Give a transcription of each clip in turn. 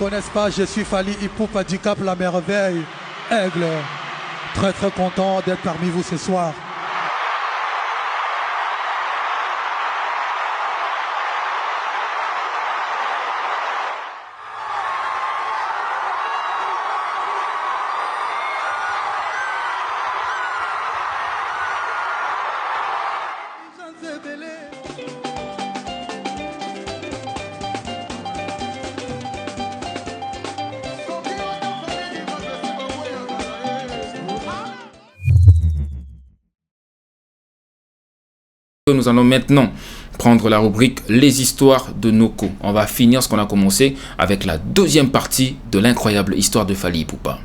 connaissent pas, je suis Fally Ipupa du Cap La Merveille, Aigle. Très très content d'être parmi vous ce soir. Nous allons maintenant prendre la rubrique Les histoires de Noko. On va finir ce qu'on a commencé avec la deuxième partie de l'incroyable histoire de Fally Ipupa.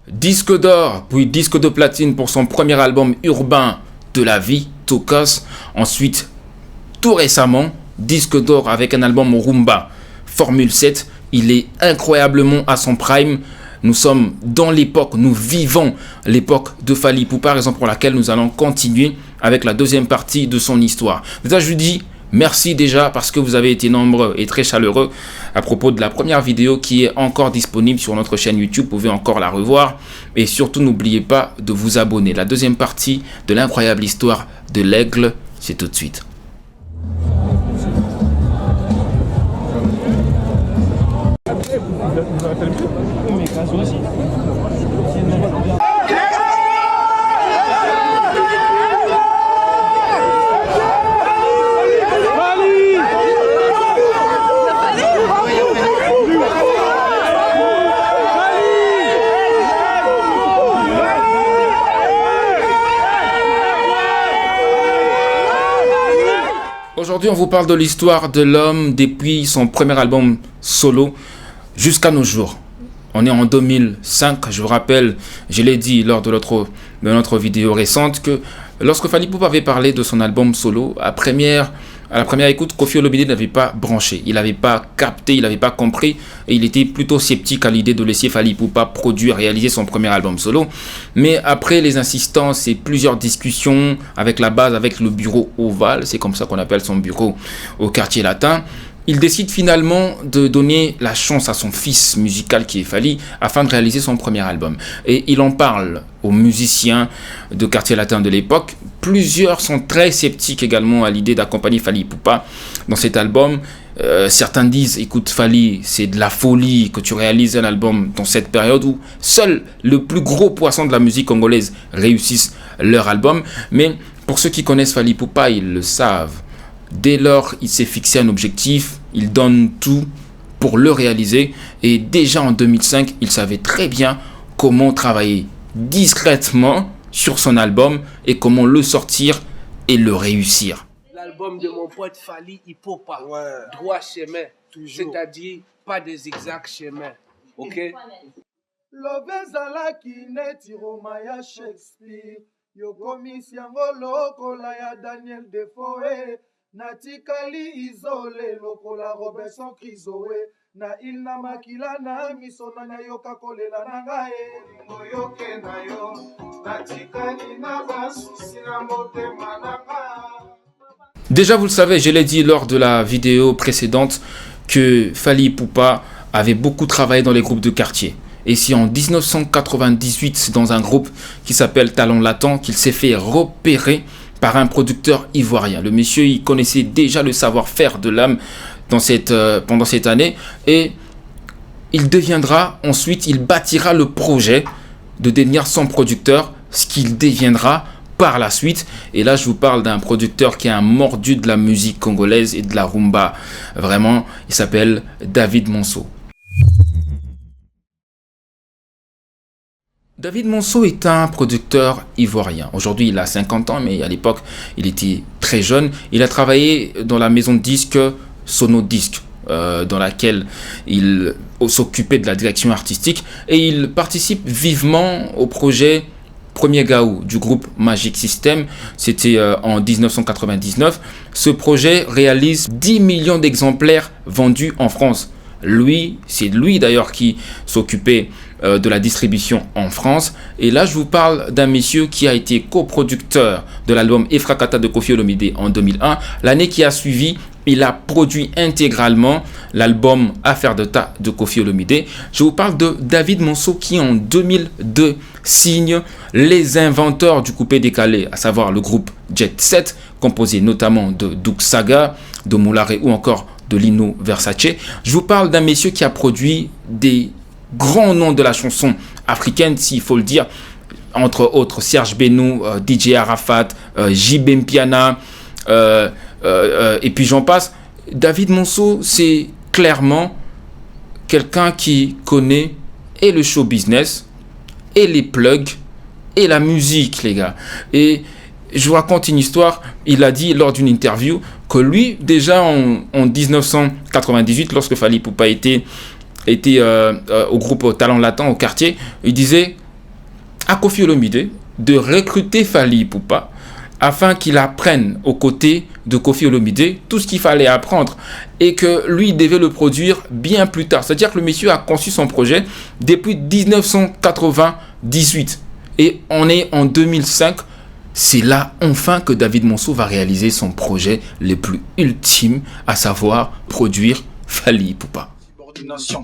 Disque d'or, puis disque de platine pour son premier album urbain de la vie, Tokos. Ensuite, tout récemment, disque d'or avec un album Rumba, Formule 7. Il est incroyablement à son prime. Nous sommes dans l'époque, nous vivons l'époque de Fally Ipupa, raison pour laquelle nous allons continuer avec la deuxième partie de son histoire. Déjà, je vous dis merci déjà parce que vous avez été nombreux et très chaleureux à propos de la première vidéo qui est encore disponible sur notre chaîne YouTube. Vous pouvez encore la revoir et surtout n'oubliez pas de vous abonner. La deuxième partie de l'incroyable histoire de l'Aigle, c'est tout de suite. Aujourd'hui, on vous parle de l'histoire de l'homme depuis son premier album solo jusqu'à nos jours. On est en 2005, je vous rappelle, je l'ai dit lors de notre vidéo récente, que lorsque Fally Ipupa avait parlé de son album solo, à la première écoute, Koffi Olomide n'avait pas branché, il n'avait pas capté, il n'avait pas compris, et il était plutôt sceptique à l'idée de laisser Fally Ipupa produire, réaliser son premier album solo. Mais après les insistances et plusieurs discussions avec la base, avec le bureau Ovale, c'est comme ça qu'on appelle son bureau au quartier latin, il décide finalement de donner la chance à son fils musical qui est Fally afin de réaliser son premier album. Et il en parle aux musiciens de quartier latin de l'époque. Plusieurs sont très sceptiques également à l'idée d'accompagner Fally Ipupa dans cet album. Certains disent, écoute Fally, c'est de la folie que tu réalises un album dans cette période où seul le plus gros poisson de la musique congolaise réussissent leur album. Mais pour ceux qui connaissent Fally Ipupa, ils le savent. Dès lors, il s'est fixé un objectif, il donne tout pour le réaliser. Et déjà en 2005, il savait très bien comment travailler discrètement sur son album et comment le sortir et le réussir. L'album de mon pote Fally Ipupa, droit chemin, c'est-à-dire pas de zigzag chemin, ok? Lovezala kineti Romaya Shakespeare, yokomisi yango lokola ya Daniel Defoe. Natikali izole lokola Robinson Crusoe na ilna makila na misona na yoka kolela na ngae ngoyoke na yo natikali na basusi na motema na nga. Déjà vous le savez, je l'ai dit lors de la vidéo précédente que Fally Ipupa avait beaucoup travaillé dans les groupes de quartier. Et c'est en 1998 dans un groupe qui s'appelle Talent Latent qu'il s'est fait repérer par un producteur ivoirien. Le monsieur, il connaissait déjà le savoir-faire de l'âme pendant cette année et il deviendra, ensuite, il bâtira le projet de devenir son producteur, ce qu'il deviendra par la suite. Et là, je vous parle d'un producteur qui est un mordu de la musique congolaise et de la rumba. Vraiment, il s'appelle David Monceau. David Monceau est un producteur ivoirien. Aujourd'hui, il a 50 ans, mais à l'époque, il était très jeune. Il a travaillé dans la maison de disques Sonodisc, dans laquelle il s'occupait de la direction artistique. Et il participe vivement au projet Premier Gaou du groupe Magic System. C'était en 1999. Ce projet réalise 10 millions d'exemplaires vendus en France. C'est lui d'ailleurs qui s'occupait de la distribution en France. Et là, je vous parle d'un monsieur qui a été coproducteur de l'album Efrakata de Koffi Olomide en 2001. L'année qui a suivi, il a produit intégralement l'album Affaire de tas de Koffi Olomide. Je vous parle de David Monceau qui en 2002 signe les inventeurs du coupé décalé, à savoir le groupe Jet Set, composé notamment de Doug Saga, de Moulare ou encore de Lino Versace. Je vous parle d'un monsieur qui a produit des grands noms de la chanson africaine, s'il faut le dire, entre autres Serge Benou, DJ Arafat, JB Mpiana, et puis j'en passe. David Monceau, c'est clairement quelqu'un qui connaît et le show business, et les plugs, et la musique, les gars. Et je vous raconte une histoire. Il a dit lors d'une interview que lui, déjà en 1998, lorsque Fally Ipupa était au groupe Talent Latin, au quartier, il disait à Koffi Olomide de recruter Fally Ipupa afin qu'il apprenne aux côtés de Koffi Olomide tout ce qu'il fallait apprendre et que lui devait le produire bien plus tard. C'est-à-dire que le monsieur a conçu son projet depuis 1998 et on est en 2005. C'est là enfin que David Monceau va réaliser son projet le plus ultime, à savoir produire Fally Ipupa.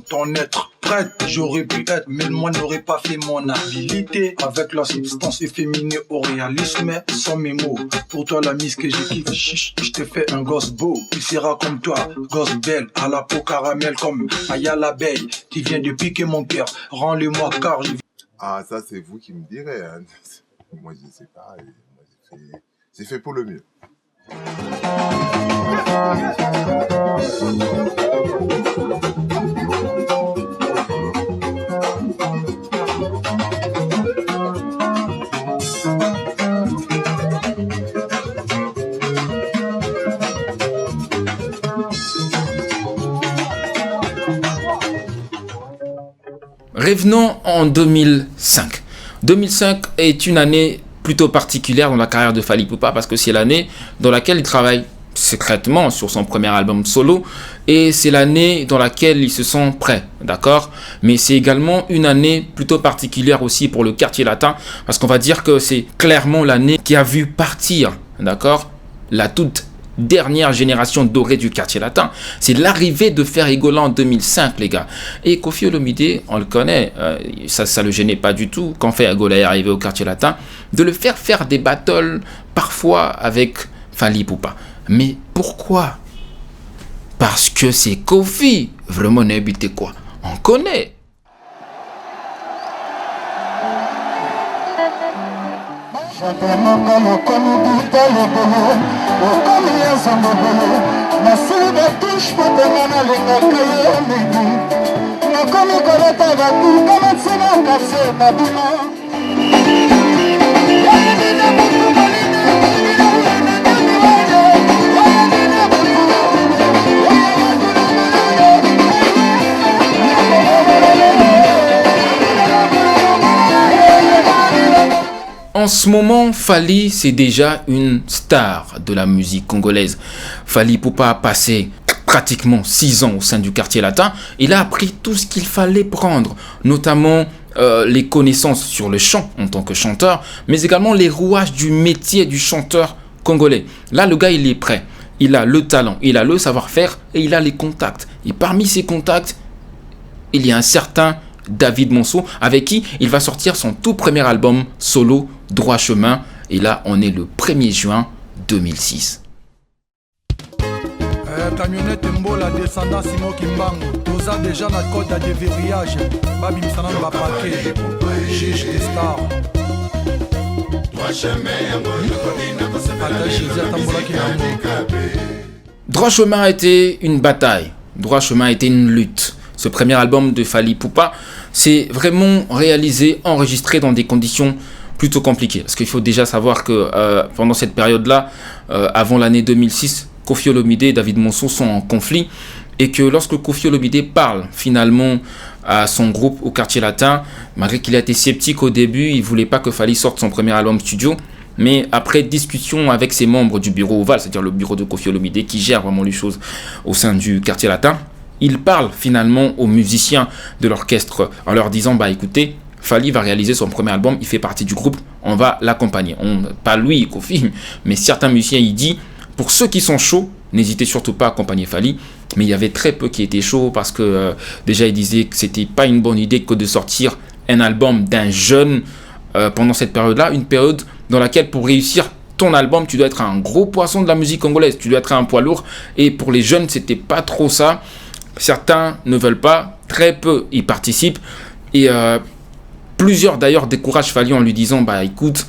Ton être prête, j'aurais pu être, mais moi n'aurais pas fait mon habilité. Avec la substance efféminée au réalisme, sans mes mots. Pour toi, la mise que j'ai kiffe, je te fais un gosse beau. Tu seras comme toi, gosse belle, à la peau caramel comme Aya l'abeille. Tu viens de piquer mon cœur, rends-le-moi car je... Ah, ça c'est vous qui me direz. Hein. Moi je sais pas, j'ai fait pour le mieux. Revenons en 2005. 2005 est une année plutôt particulière dans la carrière de Fally Ipupa parce que c'est l'année dans laquelle il travaille secrètement sur son premier album solo et c'est l'année dans laquelle il se sent prêt, d'accord? Mais c'est également une année plutôt particulière aussi pour le quartier latin parce qu'on va dire que c'est clairement l'année qui a vu partir, d'accord, la toute dernière génération dorée du quartier latin. C'est l'arrivée de Ferrigola en 2005, les gars. Et Koffi Olomide, on le connaît, ça le gênait pas du tout quand Ferrigola est arrivé au quartier latin, de le faire des battles parfois avec Fally Ipupa. Mais pourquoi? Parce que c'est Koffi. Vraiment, n'habitez quoi? On connaît. En ce moment, Fally, c'est déjà une star de la musique congolaise. Fally Ipupa a passé pratiquement 6 ans au sein du quartier latin. Il a appris tout ce qu'il fallait prendre, notamment les connaissances sur le chant en tant que chanteur, mais également les rouages du métier du chanteur congolais. Là, le gars, il est prêt. Il a le talent, il a le savoir-faire et il a les contacts. Et parmi ces contacts, il y a un certain David Monceau, avec qui il va sortir son tout premier album solo, Droit Chemin. Et là, on est le 1er juin 2006. Camionnette Mbola descendant Simon Kimbango. Toza déjà na code à déverrouillage. Babi Msana va paquet. Juge des stars. Droit Chemin a été une bataille. Droit Chemin a été une lutte. Ce premier album de Fally Ipupa, c'est vraiment réalisé, enregistré dans des conditions plutôt compliquées. Parce qu'il faut déjà savoir que pendant cette période-là, avant l'année 2006, Koffi Olomide et David Monceau sont en conflit. Et que lorsque Koffi Olomide parle finalement à son groupe au quartier latin, malgré qu'il a été sceptique au début, il ne voulait pas que Fally sorte son premier album studio. Mais après discussion avec ses membres du bureau Oval, c'est-à-dire le bureau de Koffi Olomide qui gère vraiment les choses au sein du quartier latin, il parle finalement aux musiciens de l'orchestre en leur disant bah écoutez, Fally va réaliser son premier album, il fait partie du groupe, on va l'accompagner. Pas lui, Koffi, mais certains musiciens, il dit pour ceux qui sont chauds, n'hésitez surtout pas à accompagner Fally. Mais il y avait très peu qui étaient chauds parce que déjà ils disaient que c'était pas une bonne idée que de sortir un album d'un jeune pendant cette période-là, une période dans laquelle pour réussir ton album, tu dois être un gros poisson de la musique congolaise, tu dois être un poids lourd, et pour les jeunes, c'était pas trop ça. Certains ne veulent pas, très peu y participent, et plusieurs d'ailleurs découragent Fally en lui disant, bah écoute,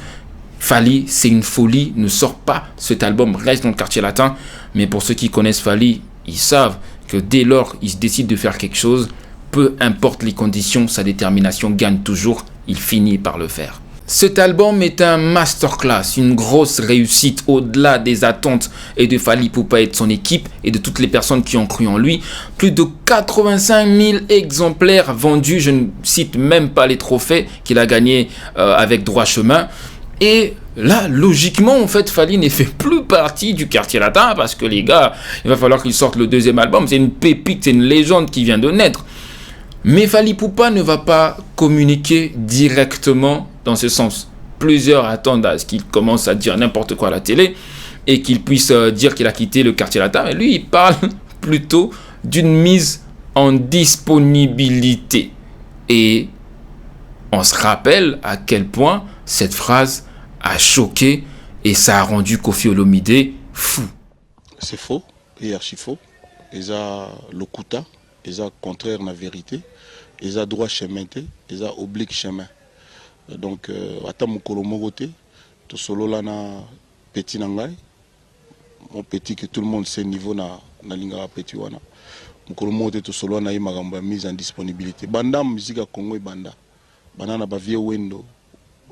Fally, c'est une folie, ne sors pas cet album, reste dans le quartier latin. Mais pour ceux qui connaissent Fally, ils savent que dès lors, il se décide de faire quelque chose, peu importe les conditions, sa détermination gagne toujours, il finit par le faire. Cet album est un masterclass, une grosse réussite au-delà des attentes et de Fally Ipupa et de son équipe et de toutes les personnes qui ont cru en lui. Plus de 85 000 exemplaires vendus, je ne cite même pas les trophées qu'il a gagnés avec Droit Chemin. Et là, logiquement, en fait, Fally ne fait plus partie du quartier latin parce que les gars, il va falloir qu'ils sortent le deuxième album. C'est une pépite, c'est une légende qui vient de naître. Mais Fally Ipupa ne va pas communiquer directement dans ce sens. Plusieurs attendent à ce qu'il commence à dire n'importe quoi à la télé et qu'il puisse dire qu'il a quitté le quartier latin. Mais lui, il parle plutôt d'une mise en disponibilité. Et on se rappelle à quel point cette phrase a choqué et ça a rendu Koffi Olomide fou. C'est faux, et archi faux. Et ça, lokuta, et ça, contraire à la vérité. Et ça, droit chemin, et ça, oblique chemin. Donc, ata mukolo mogote, to solo là na petit nangai, mon petit que tout le monde sait niveau na linga petit wana. Mukolo mogote to solo na imagamba mise en disponibilité. Banda musique à Congo et banda. Banda na ba vie wendo.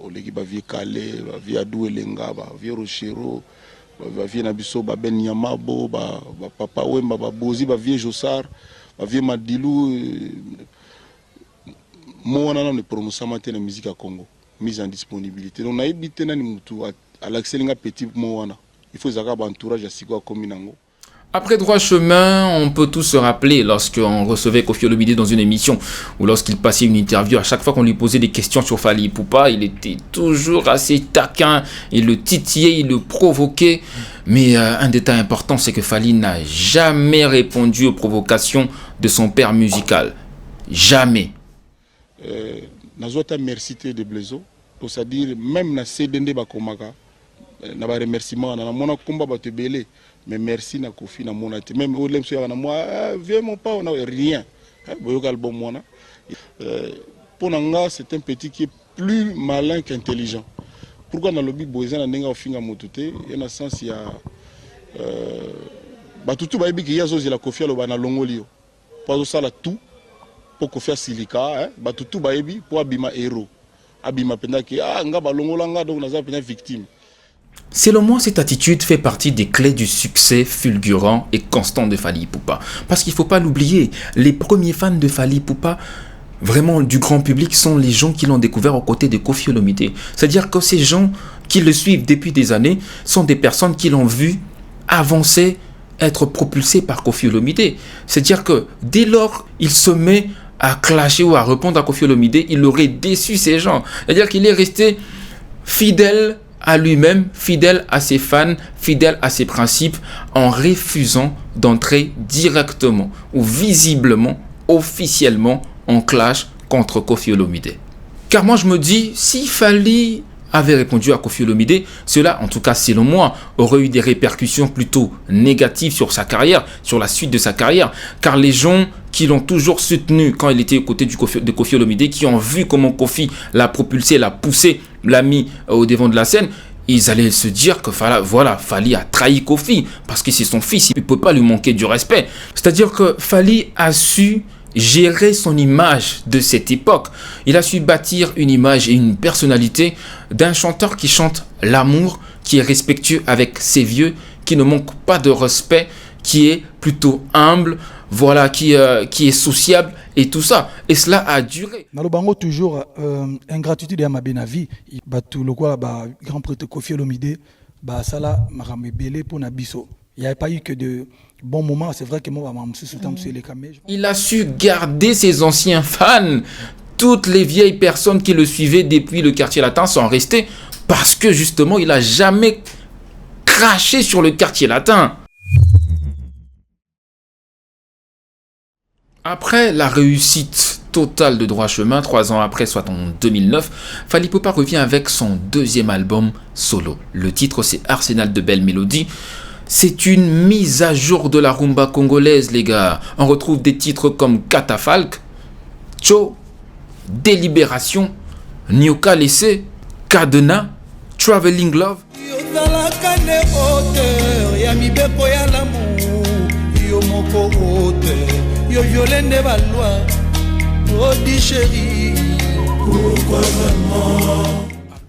Oleki ba vie Calais, ba vie Adou Elenga, ba vie Rochero, ba vie Nabiso, ba Ben Yamabo, ba Papa Wemba, ba Bozi, ba vie Jossar, ba vie Madilou. Moi, on a une promotion de la musique à Congo, mise en disponibilité. Donc, on a évité à l'accès à petit moana. Il faut un entourage à Sigua Kominango. Après Droit Chemin, on peut tous se rappeler lorsqu'on recevait Koffi Olomide dans une émission ou lorsqu'il passait une interview, à chaque fois qu'on lui posait des questions sur Fally Ipupa, il était toujours assez taquin, il le titillait, il le provoquait. Mais un détail important, c'est que Fally n'a jamais répondu aux provocations de son père musical. Jamais. Nazota merci de Blezo, c'est-à-dire même na CDD bakomaka, na ba remerciement na mona komba ba te belé, mais merci na Koffi na mona te même au lemso ya na moi viens mon pas on a rien. Boyoka album mona. Pour nanga c'est un petit qui est plus malin qu'intelligent. Pourquoi dans le lobby boza na ndenga ofinga motuté, il y a un sens il y a ba tutu ba yebi ki yazo zela Koffi aloba na longolio. Pas ça la tout. Pour faire silica, batutu baebi pour abima héros, abima penda ki nga balongola nga donc naza penda victime. Selon moi, cette attitude fait partie des clés du succès fulgurant et constant de Fally Ipupa. Parce qu'il ne faut pas l'oublier, les premiers fans de Fally Ipupa, vraiment du grand public, sont les gens qui l'ont découvert aux côtés de Koffi Olomide. C'est-à-dire que ces gens qui le suivent depuis des années sont des personnes qui l'ont vu avancer, être propulsé par Koffi Olomide. C'est-à-dire que dès lors, il se met à clasher ou à répondre à Koffi Olomide, il aurait déçu ces gens. C'est-à-dire qu'il est resté fidèle à lui-même, fidèle à ses fans, fidèle à ses principes, en refusant d'entrer directement ou visiblement, officiellement, en clash contre Koffi Olomide. Car moi je me dis, si Fally avait répondu à Koffi Olomide, cela, en tout cas selon moi, aurait eu des répercussions plutôt négatives sur sa carrière, sur la suite de sa carrière, car les gens qui l'ont toujours soutenu quand il était aux côtés de Koffi Olomide, qui ont vu comment Koffi l'a propulsé, l'a poussé, l'a mis au devant de la scène, ils allaient se dire que voilà, Fally a trahi Koffi, parce que c'est son fils, il ne peut pas lui manquer du respect. C'est-à-dire que Fally a su gérer son image de cette époque. Il a su bâtir une image et une personnalité d'un chanteur qui chante l'amour, qui est respectueux avec ses vieux, qui ne manque pas de respect, qui est plutôt humble, voilà, qui est sociable et tout ça. Et cela a duré. Nalobango toujours ingratitude à ma benavi. Tout le quoi grand prêtre Koffi Olomide, sala marame belé pour nabiso. Il n'y avait pas eu que de bons moments. C'est vrai que moi, il a su garder ses anciens fans. Toutes les vieilles personnes qui le suivaient depuis le quartier latin sont restées parce que justement, il n'a jamais craché sur le quartier latin. Après la réussite totale de Droit Chemin, 3 ans après, soit en 2009, Fally Ipupa revient avec son deuxième album solo. Le titre, c'est Arsenal de belles mélodies. C'est une mise à jour de la rumba congolaise, les gars. On retrouve des titres comme Catafalque, Cho, Délibération, Nyoka Laissé, Cadenas, Traveling Love.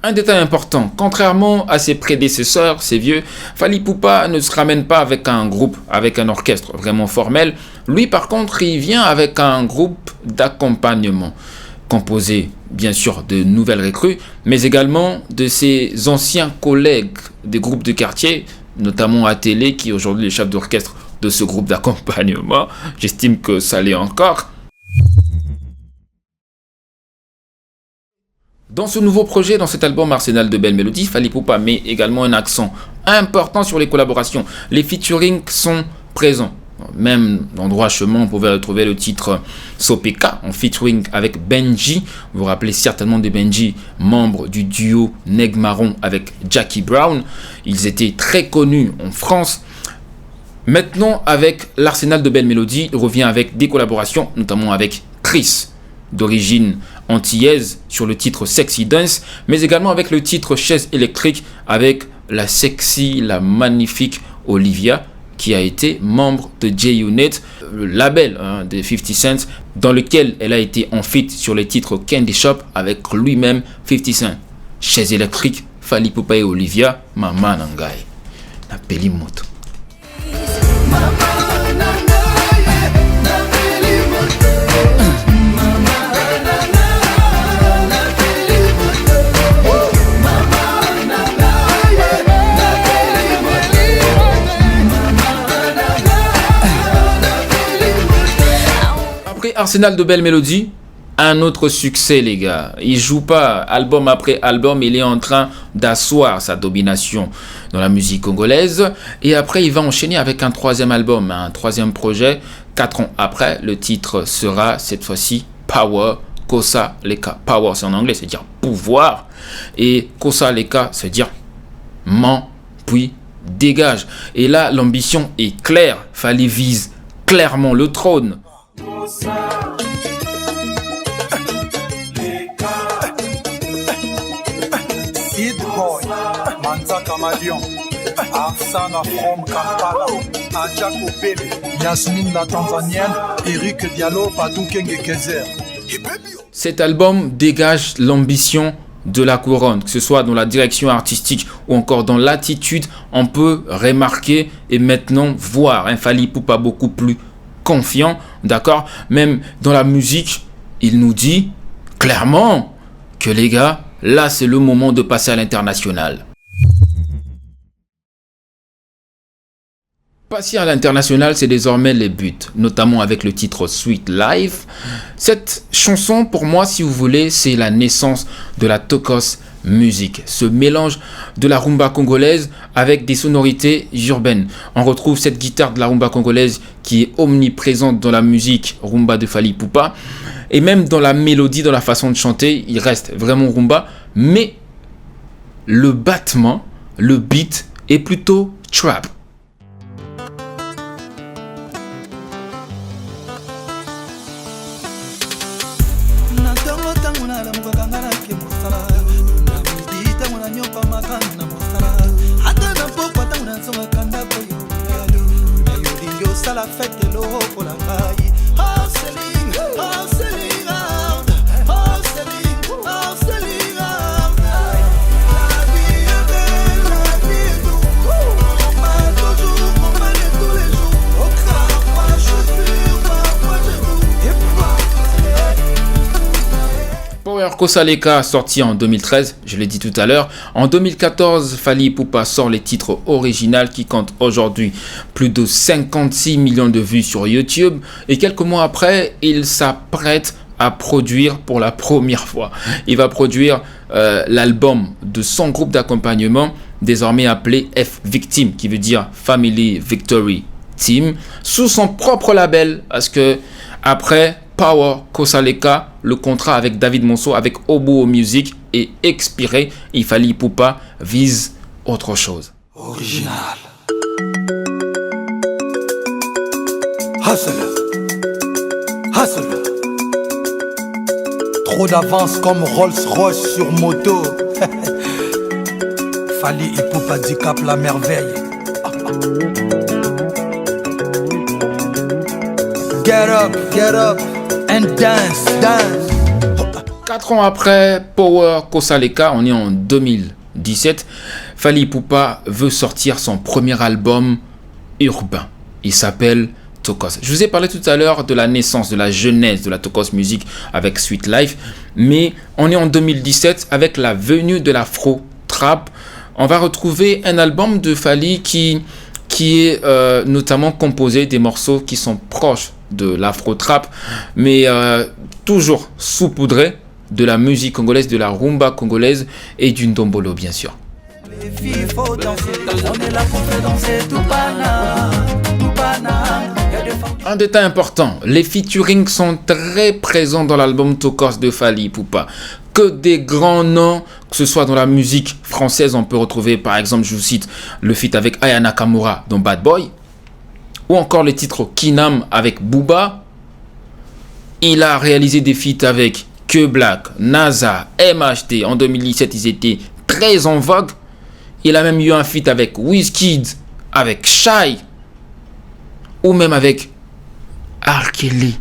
Un détail important, contrairement à ses prédécesseurs, ses vieux, Fally Ipupa ne se ramène pas avec un groupe, avec un orchestre vraiment formel. Lui, par contre, il vient avec un groupe d'accompagnement, composé bien sûr de nouvelles recrues, mais également de ses anciens collègues des groupes de quartier, notamment Atélé, qui est aujourd'hui le chef d'orchestre de ce groupe d'accompagnement. J'estime que ça l'est encore. Dans ce nouveau projet, dans cet album Arsenal de belles mélodies, Fally Ipupa met également un accent important sur les collaborations. Les featuring sont présents. Même dans Droit Chemin, on pouvait retrouver le titre Sopeka en featuring avec Benji. Vous vous rappelez certainement de Benji, membre du duo Neg Marron avec Jackie Brown. Ils étaient très connus en France. Maintenant, avec l'Arsenal de belles mélodies, il revient avec des collaborations, notamment avec Chris, d'origine antillaise, sur le titre Sexy Dance, mais également avec le titre Chaise électrique avec la sexy, la magnifique Olivia, qui a été membre de J-Unit, le label de 50 Cent, dans lequel elle a été en feat sur les titres Candy Shop avec lui-même 50 Cent. Chaise électrique, Fally Ipupa et Olivia, Mama Nangai. Napeli moto. Après Arsenal de belles mélodies, un autre succès, les gars. Il joue pas album après album, il est en train d'asseoir sa domination dans la musique congolaise. Et après, il va enchaîner avec un troisième album, un troisième projet. 4 ans après, le titre sera cette fois-ci Power, Kosa Leka. Power, c'est en anglais, c'est-à-dire pouvoir. Et Kosa Leka, c'est-à-dire ment, puis dégage. Et là, l'ambition est claire. Fally vise clairement le trône. Sid Boy, Manzaka Malion, Arsana from Kampala, Adjako Bebe, Yasmine la Tanzanienne, Eric Diallo, Patou Kenge Kezer. Cet album dégage l'ambition de la couronne, que ce soit dans la direction artistique ou encore dans l'attitude. On peut remarquer et maintenant voir un Fally Ipupa beaucoup plus confiant, d'accord. Même dans la musique, il nous dit clairement que les gars, là c'est le moment de passer à l'international. Passer à l'international, c'est désormais les buts, notamment avec le titre Sweet Life. Cette chanson, pour moi, si vous voulez, c'est la naissance de la Tokos Music, ce mélange de la rumba congolaise avec des sonorités urbaines. On retrouve cette guitare de la rumba congolaise qui est omniprésente dans la musique rumba de Fally Ipupa, et même dans la mélodie, dans la façon de chanter, il reste vraiment rumba, mais le battement, le beat est plutôt trap. La fête de l'eau pour la maille. Harceling, harceling, harceling, harceling. La vie est belle, la vie est douce. On m'a toujours, on m'a dit tous les jours. Au crâne, moi je fume, moi je doute. Power Kosa Leka, sorti en 2013, je l'ai dit tout à l'heure. En 2014, Fally Ipupa sort les titres originaux qui comptent aujourd'hui plus de 56 millions de vues sur YouTube. Et quelques mois après, il s'apprête à produire pour la première fois. Il va produire l'album de son groupe d'accompagnement, désormais appelé F-Victim, qui veut dire Family Victory Team, sous son propre label, parce que Après Power Kosaleka, le contrat avec David Monceau, avec Obuo Music est expiré. Et Fally Ipupa vise autre chose. Original. Hustle. Hustle. Trop d'avance comme Rolls-Royce sur moto. Fally Ipupa dit cap la merveille. Get up and dance, dance. 4 ans après Power Kosaleka, on est en 2017, Fally Ipupa veut sortir son premier album urbain. Il s'appelle Tokos. Je vous ai parlé tout à l'heure de la naissance, de la genèse de la Tokos Music avec Sweet Life, mais on est en 2017 avec la venue de l'Afro Trap. On va retrouver un album de Fally qui est notamment composé des morceaux qui sont proches de l'Afro Trap, mais toujours saupoudré de la musique congolaise, de la rumba congolaise et du ndombolo bien sûr. Les filles, faut danser, on est là pour faire danser tout pana. Un détail important, les featurings sont très présents dans l'album Tokos de Fally Ipupa. Que des grands noms, que ce soit dans la musique française, on peut retrouver par exemple, je vous cite, le feat avec Aya Nakamura dans Bad Boy, ou encore les titres Kinam avec Booba. Il a réalisé des feats avec Que Black, NASA, MHD. En 2017, ils étaient très en vogue. Il a même eu un feat avec Wizkid, avec Shai, ou même avec R. Kelly.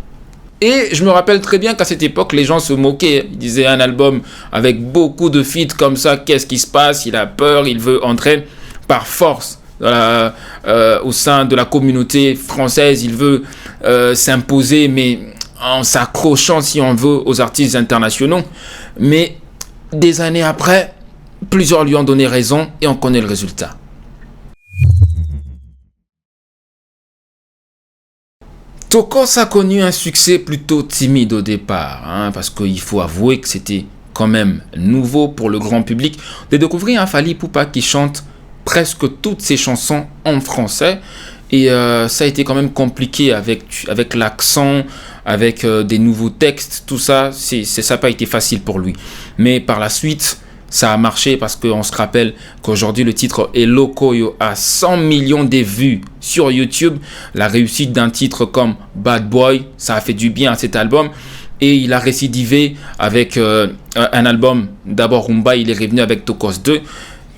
Et je me rappelle très bien qu'à cette époque, les gens se moquaient. Ils disaient un album avec beaucoup de feats comme ça, qu'est-ce qui se passe? Il a peur, il veut entrer par force au sein de la communauté française. Il veut s'imposer, mais en s'accrochant, si on veut, aux artistes internationaux. Mais des années après, plusieurs lui ont donné raison et on connaît le résultat. Tokos a connu un succès plutôt timide au départ, parce qu'il faut avouer que c'était quand même nouveau pour le grand public de découvrir un Fally Ipupa qui chante presque toutes ses chansons en français. Et ça a été quand même compliqué avec l'accent, avec des nouveaux textes, tout ça, ça n'a pas été facile pour lui. Mais par la suite, ça a marché parce qu'on se rappelle qu'aujourd'hui le titre Hello Koyo a 100 millions de vues sur YouTube. La réussite d'un titre comme Bad Boy, ça a fait du bien à cet album. Et il a récidivé avec un album, d'abord Rumba, il est revenu avec Tokos 2.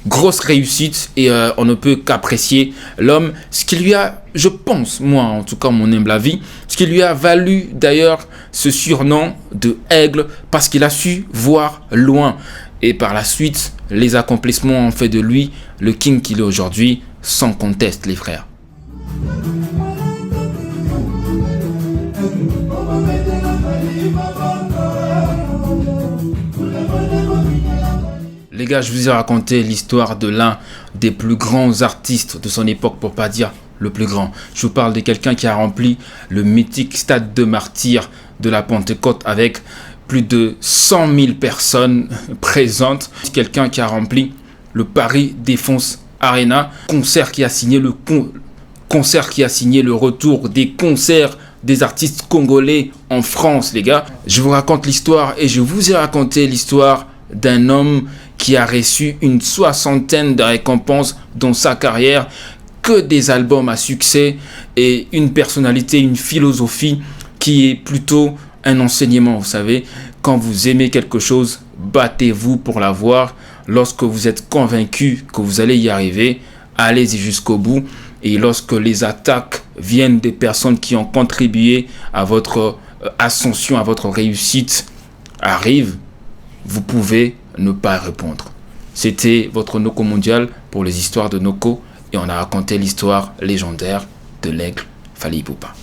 Grosse réussite et on ne peut qu'apprécier l'homme. Ce qui lui a, je pense, moi en tout cas mon humble avis, ce qui lui a valu d'ailleurs ce surnom de Aigle parce qu'il a su voir loin. Et par la suite, les accomplissements ont fait de lui le king qu'il est aujourd'hui, sans conteste les frères. Les gars, je vous ai raconté l'histoire de l'un des plus grands artistes de son époque, pour pas dire le plus grand. Je vous parle de quelqu'un qui a rempli le mythique stade de Martyrs de la Pentecôte avec plus de 100 000 personnes présentes. Quelqu'un qui a rempli le Paris Défense Arena, concert qui a signé le retour des concerts des artistes congolais en France, les gars. Je vous raconte l'histoire et je vous ai raconté l'histoire d'un homme qui a reçu une 60aine de récompenses dans sa carrière, que des albums à succès et une personnalité, une philosophie qui est plutôt un enseignement. Vous savez, quand vous aimez quelque chose, battez-vous pour l'avoir. Lorsque vous êtes convaincu que vous allez y arriver, allez-y jusqu'au bout. Et lorsque les attaques viennent des personnes qui ont contribué à votre ascension, à votre réussite, arrivent, vous pouvez ne pas répondre. C'était votre Noko Mondial pour les histoires de Noko et on a raconté l'histoire légendaire de l'aigle Fally Ipupa.